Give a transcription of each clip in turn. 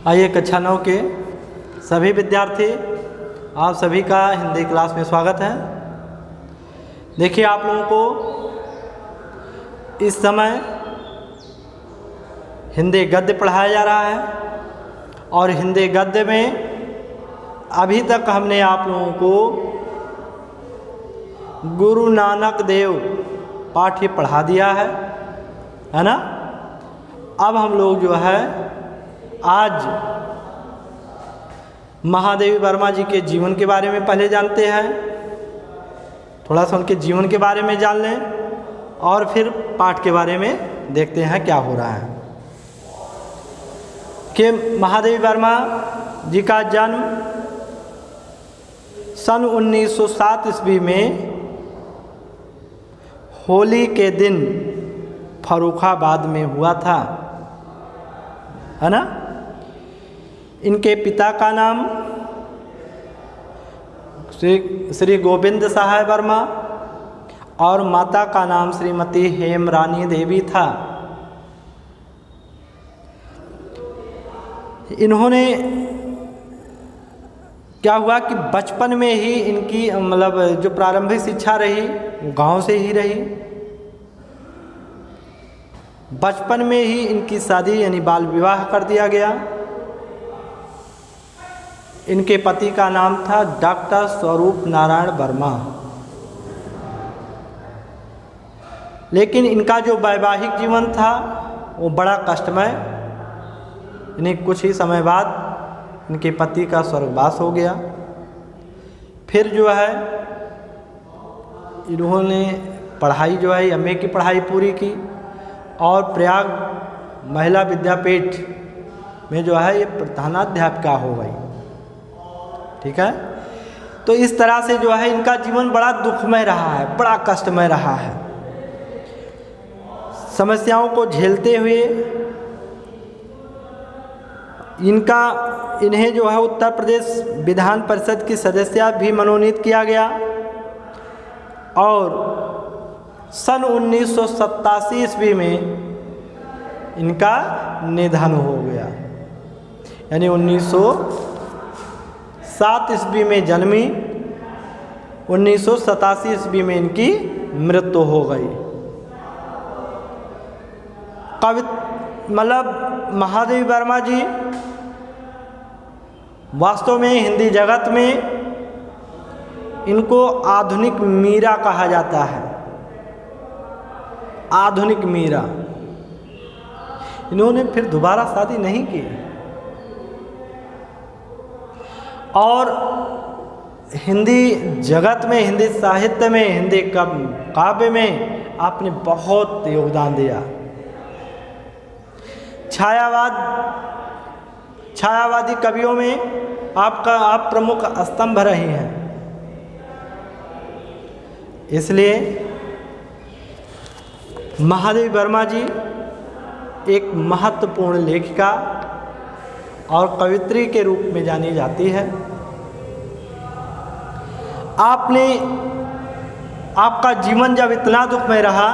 आइए कक्षा 9 के सभी विद्यार्थी, आप सभी का हिंदी क्लास में स्वागत है। देखिए, आप लोगों को इस समय हिंदी गद्य पढ़ाया जा रहा है और हिंदी गद्य में अभी तक हमने आप लोगों को गुरु नानक देव पाठ ही पढ़ा दिया है ना। अब हम लोग जो है आज महादेवी वर्मा जी के जीवन के बारे में पहले जानते हैं, थोड़ा सा उनके जीवन के बारे में जान लें और फिर पाठ के बारे में देखते हैं क्या हो रहा है। कि महादेवी वर्मा जी का जन्म सन 1907 ईस्वी में होली के दिन फर्रुखाबाद में हुआ था, है ना। इनके पिता का नाम श्री गोविंद साहब वर्मा और माता का नाम श्रीमती हेमरानी देवी था। इन्होंने क्या हुआ कि बचपन में ही इनकी मतलब जो प्रारंभिक शिक्षा रही वो गांव से ही रही। बचपन में ही इनकी शादी यानी बाल विवाह कर दिया गया। इनके पति का नाम था डॉक्टर स्वरूप नारायण वर्मा। लेकिन इनका जो वैवाहिक जीवन था वो बड़ा कष्टमय। इन्हें कुछ ही समय बाद इनके पति का स्वर्गवास हो गया। फिर जो है इन्होंने पढ़ाई जो है एमए की पढ़ाई पूरी की और प्रयाग महिला विद्यापीठ में जो है ये प्रधानाध्यापिका हो गई। ठीक है, तो इस तरह से जो है इनका जीवन बड़ा दुखमय रहा है, बड़ा कष्टमय रहा है। समस्याओं को झेलते हुए इन्हें जो है उत्तर प्रदेश विधान परिषद की सदस्य भी मनोनीत किया गया और सन 1987 ईस्वी में इनका निधन हो गया। यानी 1907 ईस्वी में जन्मी, 1987 ईस्वी में इनकी मृत्यु हो गई। मतलब महादेवी वर्मा जी वास्तव में हिंदी जगत में इनको आधुनिक मीरा कहा जाता है। आधुनिक मीरा। इन्होंने फिर दोबारा शादी नहीं की और हिंदी जगत में, हिंदी साहित्य में, हिंदी काव्य में आपने बहुत योगदान दिया। छायावादी कवियों में आप प्रमुख स्तंभ रहे हैं। इसलिए महादेवी वर्मा जी एक महत्वपूर्ण लेखिका और कवियत्री के रूप में जानी जाती है। आपका जीवन जब इतना दुखमय रहा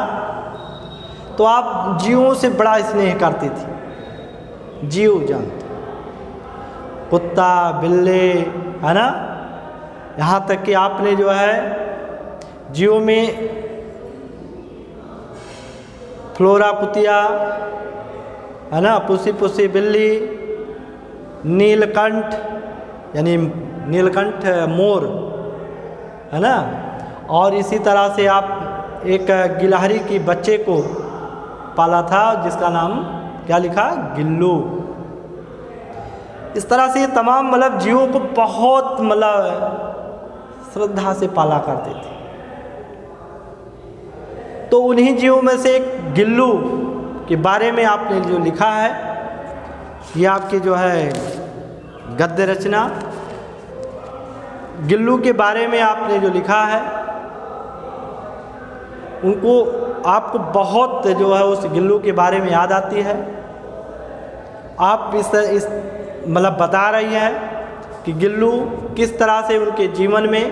तो आप जीवों से बड़ा स्नेह करती थी। जीव जंतु, कुत्ता, बिल्ले, है ना। यहाँ तक कि आपने जो है जीवों में फ्लोरा कुतिया, है ना, पुसी बिल्ली, नीलकंठ यानी नीलकंठ मोर, है ना। और इसी तरह से आप एक गिलहरी की बच्चे को पाला था जिसका नाम क्या लिखा, गिल्लू। इस तरह से तमाम मतलब जीवों को बहुत मतलब श्रद्धा से पाला करते थे। तो उन्हीं जीवों में से एक गिल्लू के बारे में आपने जो लिखा है, ये आपकी जो है गद्य रचना, गिल्लू के बारे में आपने जो लिखा है, आपको बहुत जो है उस गिल्लू के बारे में याद आती है। आप इस मतलब बता रही हैं कि गिल्लू किस तरह से उनके जीवन में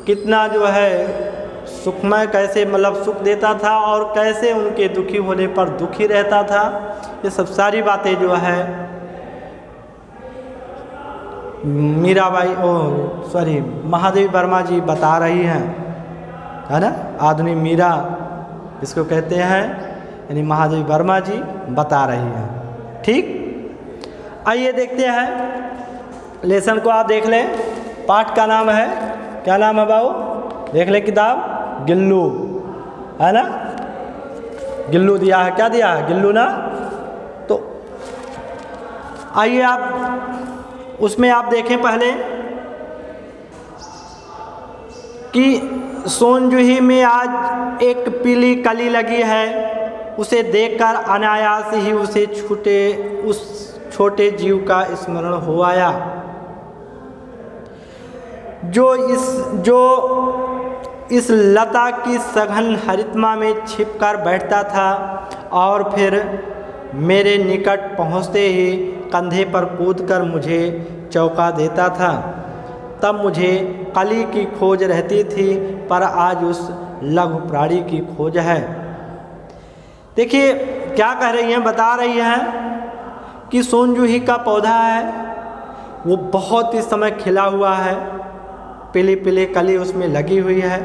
कितना जो है सुखमय, कैसे मतलब सुख देता था और कैसे उनके दुखी होने पर दुखी रहता था। ये सब सारी बातें जो है मीराबाई महादेवी वर्मा जी बता रही हैं, है ना। आधुनिक मीरा इसको कहते हैं, यानी महादेवी वर्मा जी बता रही हैं। ठीक, आइए देखते हैं लेसन को। आप देख लें, पाठ का नाम है, क्या नाम है बाबू? देख ले किताब, गिल्लू, है ना। गिल्लू दिया है, क्या दिया है? गिल्लू ना। तो आइए आप उसमें आप देखें पहले कि सोनजूही में आज एक पीली कली लगी है। उसे देखकर अनायास ही उस छोटे जीव का स्मरण हो आया जो इस लता की सघन हरितमा में छिपकर बैठता था और फिर मेरे निकट पहुँचते ही कंधे पर कूदकर मुझे चौंका देता था। तब मुझे कली की खोज रहती थी, पर आज उस लघु प्राणी की खोज है। देखिए क्या कह रही हैं, बता रही हैं कि सोनजूही का पौधा है, वो बहुत ही समय खिला हुआ है, पीली पीली कली उसमें लगी हुई है।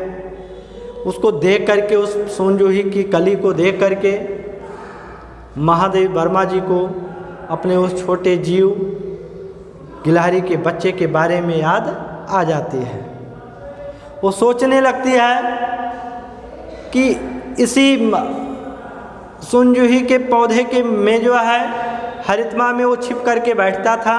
उसको देख करके, उस सोनजूही की कली को देख करके महादेवी वर्मा जी को अपने उस छोटे जीव गिलहरी के बच्चे के बारे में याद आ जाती है। वो सोचने लगती है कि इसी सोनजूही के पौधे के में जो है हरितमा में वो छिप करके बैठता था,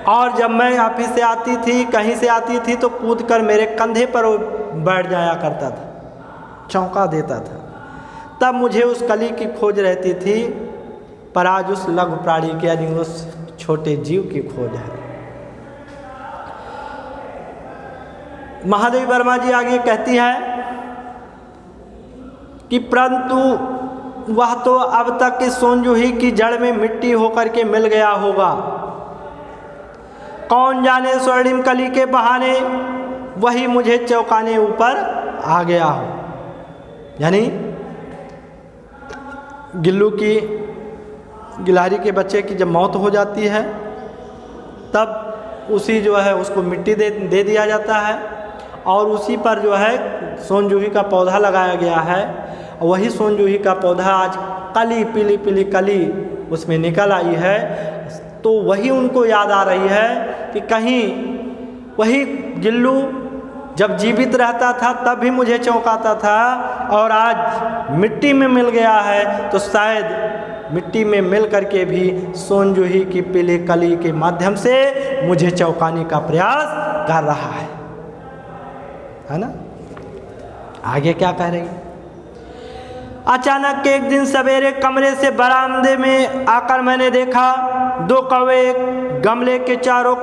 और जब मैं ऑफिस से आती थी, कहीं से आती थी, तो कूदकर मेरे कंधे पर वो बैठ जाया करता था, चौंका देता था। तब मुझे उस कली की खोज रहती थी, पर आज उस लघु प्राणी के, यानी उस छोटे जीव की खोज है। महादेवी वर्मा जी आगे कहती है कि परंतु वह तो अब तक इस सोनजूही की जड़ में मिट्टी होकर के मिल गया होगा। कौन जाने स्वर्णिम कली के बहाने वही मुझे चौंकाने ऊपर आ गया हो। यानी गिलहरी के बच्चे की जब मौत हो जाती है, तब उसी जो है उसको मिट्टी दे दिया जाता है, और उसी पर जो है सोनजूही का पौधा लगाया गया है। वही सोनजूही का पौधा आज कली, पीली पीली कली उसमें निकल आई है। तो वही उनको याद आ रही है कि कहीं वही गिल्लू जब जीवित रहता था तब भी मुझे चौंकाता था, और आज मिट्टी में मिल गया है, तो शायद मिट्टी में मिल करके भी सोनजूही की पीली कली के माध्यम से मुझे चौंकाने का प्रयास कर रहा है ना। आगे क्या कह रही है? अचानक एक दिन सवेरे कमरे से बरामदे में आकर मैंने देखा 2 कौवे गमले के चारों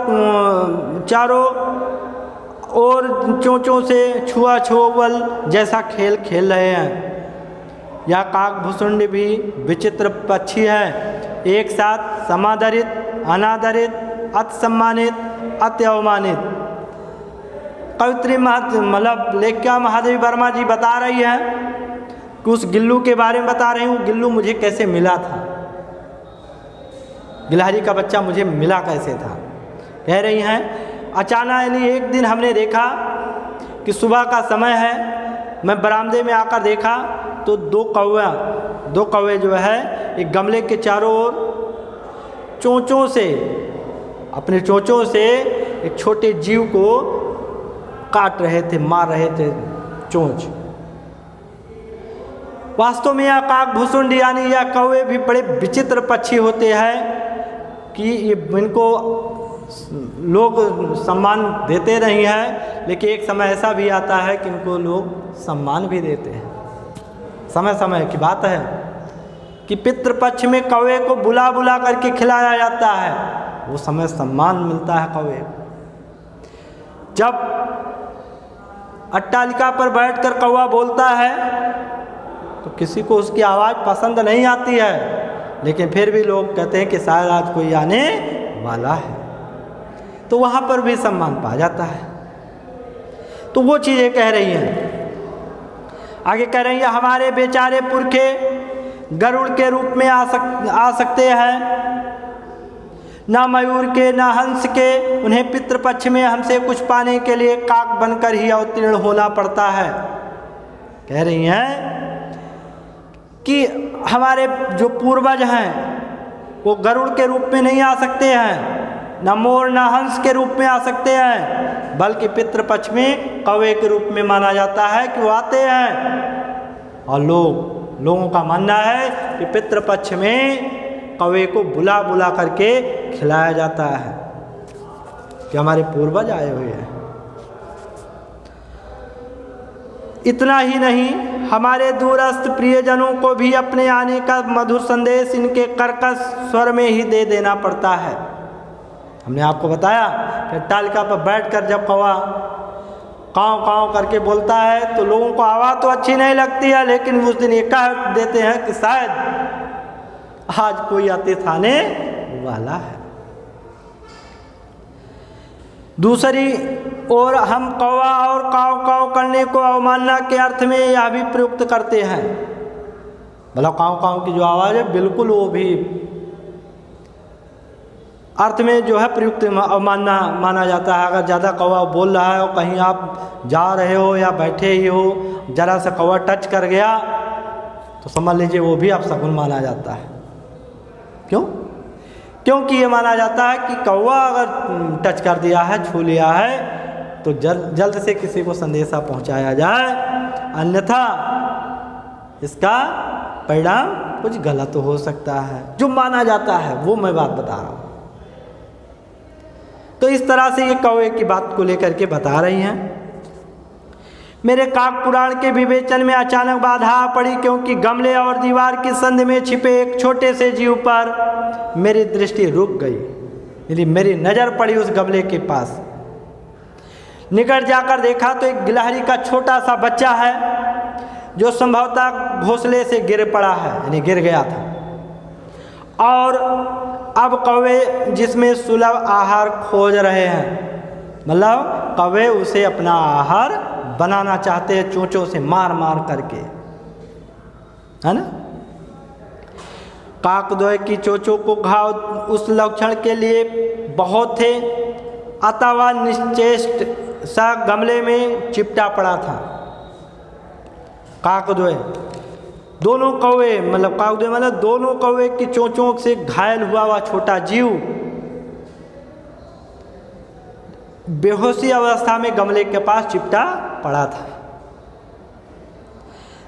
और चोंचों से छुआ-छुअल जैसा खेल खेल रहे हैं। यह काकभुसुंड भी विचित्र पक्षी है, एक साथ समादरित, अनादरित, अति सम्मानित, अति अवमानित। कवित्री मतलब लेखिका महादेवी वर्मा जी बता रही है कि उस गिल्लू के बारे में बता रही हूँ, गिल्लू मुझे कैसे मिला था, गिलहरी का बच्चा मुझे मिला कैसे था। कह रही हैं अचानक, यानी एक दिन हमने देखा कि सुबह का समय है, मैं बरामदे में आकर देखा तो 2 कौवे जो है एक गमले के चारों ओर चोंचों से, अपने चोंचों से एक छोटे जीव को काट रहे थे, मार रहे थे चोंच। वास्तव में यह काकभुसुंड यानी यह कौवे भी बड़े विचित्र पक्षी होते हैं कि इनको लोग सम्मान देते नहीं हैं, लेकिन एक समय ऐसा भी आता है कि इनको लोग सम्मान भी देते हैं। समय समय की बात है कि पितृपक्ष में कौवे को बुला बुला करके खिलाया जाता है, वो समय सम्मान मिलता है कौवे। जब अट्टालिका पर बैठकर कौवा बोलता है तो किसी को उसकी आवाज़ पसंद नहीं आती है, लेकिन फिर भी लोग कहते हैं कि शायद आज कोई आने वाला है, तो वहाँ पर भी सम्मान पा जाता है। तो वो चीज़ें कह रही हैं। आगे कह रही है हमारे बेचारे पुरखे गरुड़ के रूप में आ सकते हैं, ना मयूर के ना हंस के, उन्हें पितृपक्ष में हमसे कुछ पाने के लिए काक बनकर ही अवतीर्ण होना पड़ता है। कह रही हैं कि हमारे जो पूर्वज हैं वो गरुड़ के रूप में नहीं आ सकते हैं, ना मोर ना हंस के रूप में आ सकते हैं, बल्कि पितृपक्ष में कौवे के रूप में माना जाता है कि वो आते हैं। और लोगों का मानना है कि पितृपक्ष में कौवे को बुला बुला करके खिलाया जाता है कि हमारे पूर्वज आए हुए हैं। इतना ही नहीं, हमारे दूरस्थ प्रियजनों को भी अपने आने का मधुर संदेश इनके कर्कश स्वर में ही दे देना पड़ता है। हमने आपको बताया कि तालिका पर बैठकर जब कौवा काँव काँव करके बोलता है तो लोगों को आवाज़ तो अच्छी नहीं लगती है, लेकिन उस दिन ये कह देते हैं कि शायद आज कोई अतिथि आने वाला है। दूसरी ओर हम कौवा और काव काव करने को अवमानना के अर्थ में यह भी प्रयुक्त करते हैं। मतलब काव काव की जो आवाज़ है बिल्कुल वो भी अर्थ में जो है प्रयुक्त अवमानना माना जाता है। अगर ज़्यादा कौवा बोल रहा है और कहीं आप जा रहे हो या बैठे ही हो, ज़रा सा कौवा टच कर गया तो समझ लीजिए वो भी अपशकुन माना जाता है। क्यों? क्योंकि ये माना जाता है कि कौवा अगर टच कर दिया है, छू लिया है, तो जल्द से किसी को संदेशा पहुंचाया जाए, अन्यथा इसका परिणाम कुछ गलत हो सकता है। जो माना जाता है वो मैं बात बता रहा हूँ। तो इस तरह से ये कौवे की बात को लेकर के बता रही हैं। मेरे काक पुराण के विवेचन में अचानक बाधा आ पड़ी, क्योंकि गमले और दीवार की संध में छिपे एक छोटे से जीव पर मेरी दृष्टि रुक गई। यदि मेरी नज़र पड़ी उस गमले के पास, निकट जाकर देखा तो एक गिलहरी का छोटा सा बच्चा है जो संभवतः घोंसले से गिर पड़ा है, यानी गिर गया था। और अब कौवे जिसमें सुलभ आहार खोज रहे हैं, मतलब कौवे उसे अपना आहार बनाना चाहते हैं चोंचों से मार मार करके, है ना। काकद्वय की चोंचों को घाव उस लक्षण के लिए बहुत थे, अतः वह निश्चेष्ट सा गमले में चिपटा पड़ा था। काकद्वय दोनों कौवे, मतलब काकद्वय मतलब दोनों कौवे की चोंचों से घायल हुआ हुआ छोटा जीव बेहोशी अवस्था में गमले के पास चिपटा पड़ा था।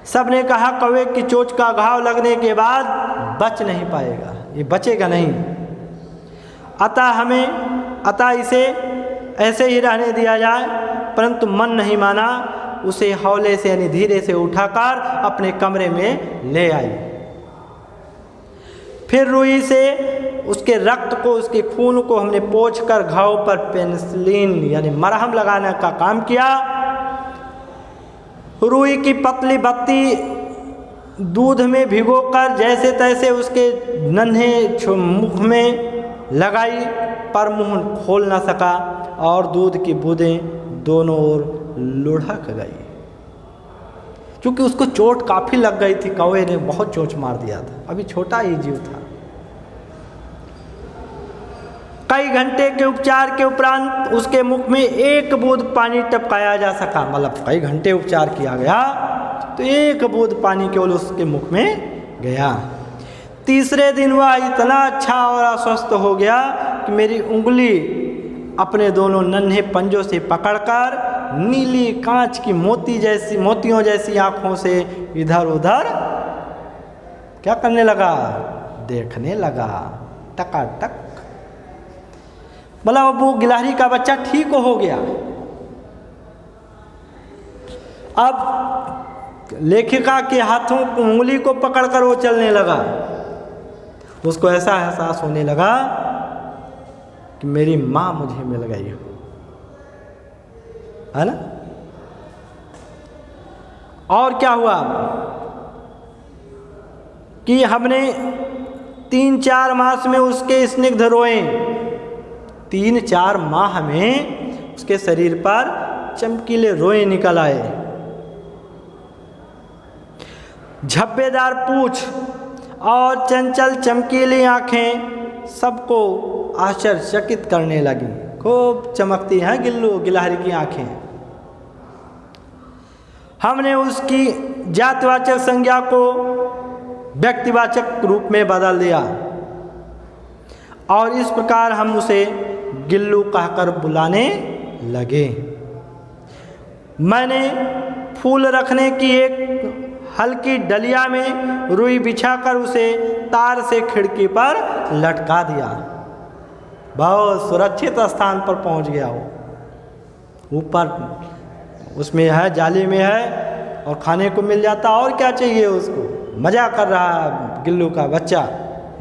सबने कहा कौवे की चोंच का घाव लगने के बाद बच नहीं पाएगा, ये बचेगा नहीं, अतः इसे ऐसे ही रहने दिया जाए। परंतु मन नहीं माना, उसे हौले से यानी धीरे से उठाकर अपने कमरे में ले आई। फिर रुई से उसके रक्त को, उसके खून को हमने पोंछकर घाव पर पेनिसिलिन यानी मरहम लगाने का काम किया। रुई की पतली बत्ती दूध में भिगोकर जैसे तैसे उसके नन्हे मुख में लगाई, पर मुंह खोल न सका और दूध की बूंदें दोनों ओर लुढ़क गई। क्योंकि उसको चोट काफ़ी लग गई थी, कौवे ने बहुत चोंच मार दिया था, अभी छोटा ही जीव था। कई घंटे के उपचार के उपरांत उसके मुख में एक बूंद पानी टपकाया जा सका। मतलब कई घंटे उपचार किया गया तो एक बूंद पानी केवल उसके मुख में गया। तीसरे दिन वह इतना अच्छा और अस्वस्थ हो गया कि मेरी उंगली अपने दोनों नन्हे पंजों से पकड़कर नीली कांच की मोतियों जैसी आंखों से इधर उधर क्या करने लगा, देखने लगा टकाटक। मतलब वो गिलहरी का बच्चा ठीक हो गया। अब लेखिका के हाथों उंगली को पकड़कर वो चलने लगा। उसको ऐसा एहसास होने लगा कि मेरी माँ मुझे मिल गई, है ना। और क्या हुआ कि हमने 3-4 मास में उसके स्निग्ध रोए, 3-4 माह में उसके शरीर पर चमकीले रोए निकल आए। झब्बेदार पूंछ और चंचल चमकीली आंखें सबको आश्चर्यचकित करने लगी। खूब चमकती हैं गिलहरी की आंखें। हमने उसकी जातिवाचक संज्ञा को व्यक्तिवाचक रूप में बदल दिया और इस प्रकार हम उसे गिल्लू कहकर बुलाने लगे। मैंने फूल रखने की एक हल्की डलिया में रुई बिछाकर उसे तार से खिड़की पर लटका दिया। बहुत सुरक्षित स्थान पर पहुंच गया हो, ऊपर उसमें है, जाली में है और खाने को मिल जाता, और क्या चाहिए उसको। मजा कर रहा है गिल्लू का बच्चा,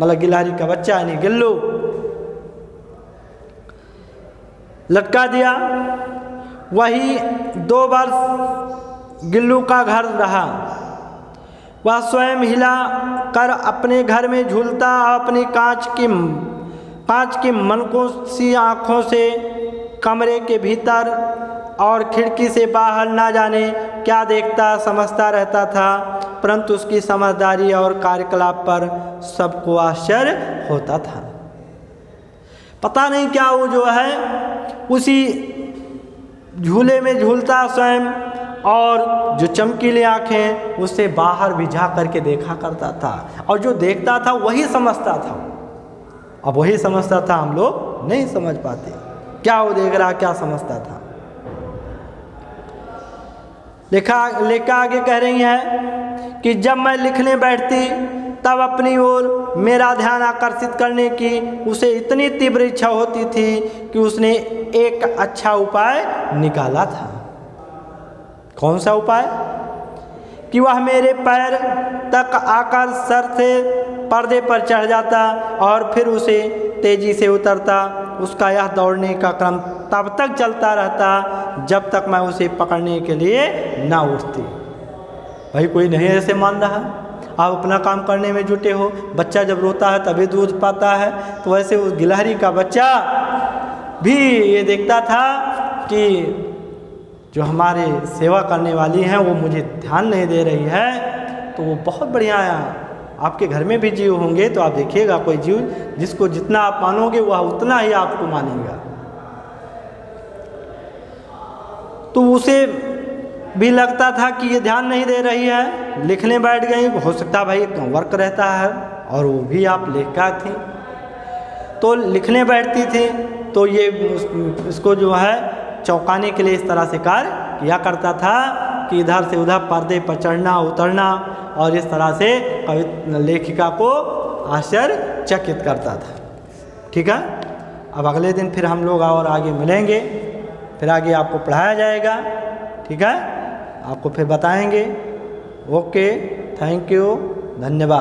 मतलब गिलहरी का बच्चा यानी गिल्लू। लटका दिया। वही 2 वर्ष गिल्लू का घर रहा। वह स्वयं हिला कर अपने घर में झूलता, अपनी कांच की मनकों सी आँखों से कमरे के भीतर और खिड़की से बाहर ना जाने क्या देखता समझता रहता था, परंतु उसकी समझदारी और कार्यकलाप पर सबको आश्चर्य होता था। पता नहीं क्या वो जो है उसी झूले में झूलता स्वयं, और जो चमकीली आँखें उससे बाहर भी जा करके देखा करता था, और जो देखता था वही समझता था। अब वही समझता था, हम लोग नहीं समझ पाते क्या वो देख रहा क्या समझता था। लेखा आगे कह रही है कि जब मैं लिखने बैठती तब अपनी ओर मेरा ध्यान आकर्षित करने की उसे इतनी तीव्र इच्छा होती थी कि उसने एक अच्छा उपाय निकाला था। कौन सा उपाय? कि वह मेरे पैर तक आकर सर से पर्दे पर चढ़ जाता और फिर उसे तेजी से उतरता। उसका यह दौड़ने का क्रम तब तक चलता रहता जब तक मैं उसे पकड़ने के लिए ना उठती। भाई कोई नहीं ऐसे मान रहा, आप अपना काम करने में जुटे हो। बच्चा जब रोता है तभी दूध पाता है, तो वैसे उस गिलहरी का बच्चा भी ये देखता था कि जो हमारे सेवा करने वाली हैं वो मुझे ध्यान नहीं दे रही है, तो वो बहुत बढ़िया है। आपके घर में भी जीव होंगे तो आप देखिएगा, कोई जीव जिसको जितना आप मानोगे वह उतना ही आपको मानेगा। तो उसे भी लगता था कि ये ध्यान नहीं दे रही है, लिखने बैठ गई। हो सकता भाई वर्क रहता है और वो भी आप लेखिका थी, तो लिखने बैठती थी, तो ये इसको जो है चौंकाने के लिए इस तरह से कार्य किया करता था कि इधर से उधर पर्दे पर चढ़ना उतरना, और इस तरह से लेखिका को आश्चर्यचकित करता था। ठीक है, अब अगले दिन फिर हम लोग और आगे मिलेंगे, फिर आगे आपको पढ़ाया जाएगा। ठीक है, आपको फिर बताएंगे। ओके, थैंक यू, धन्यवाद।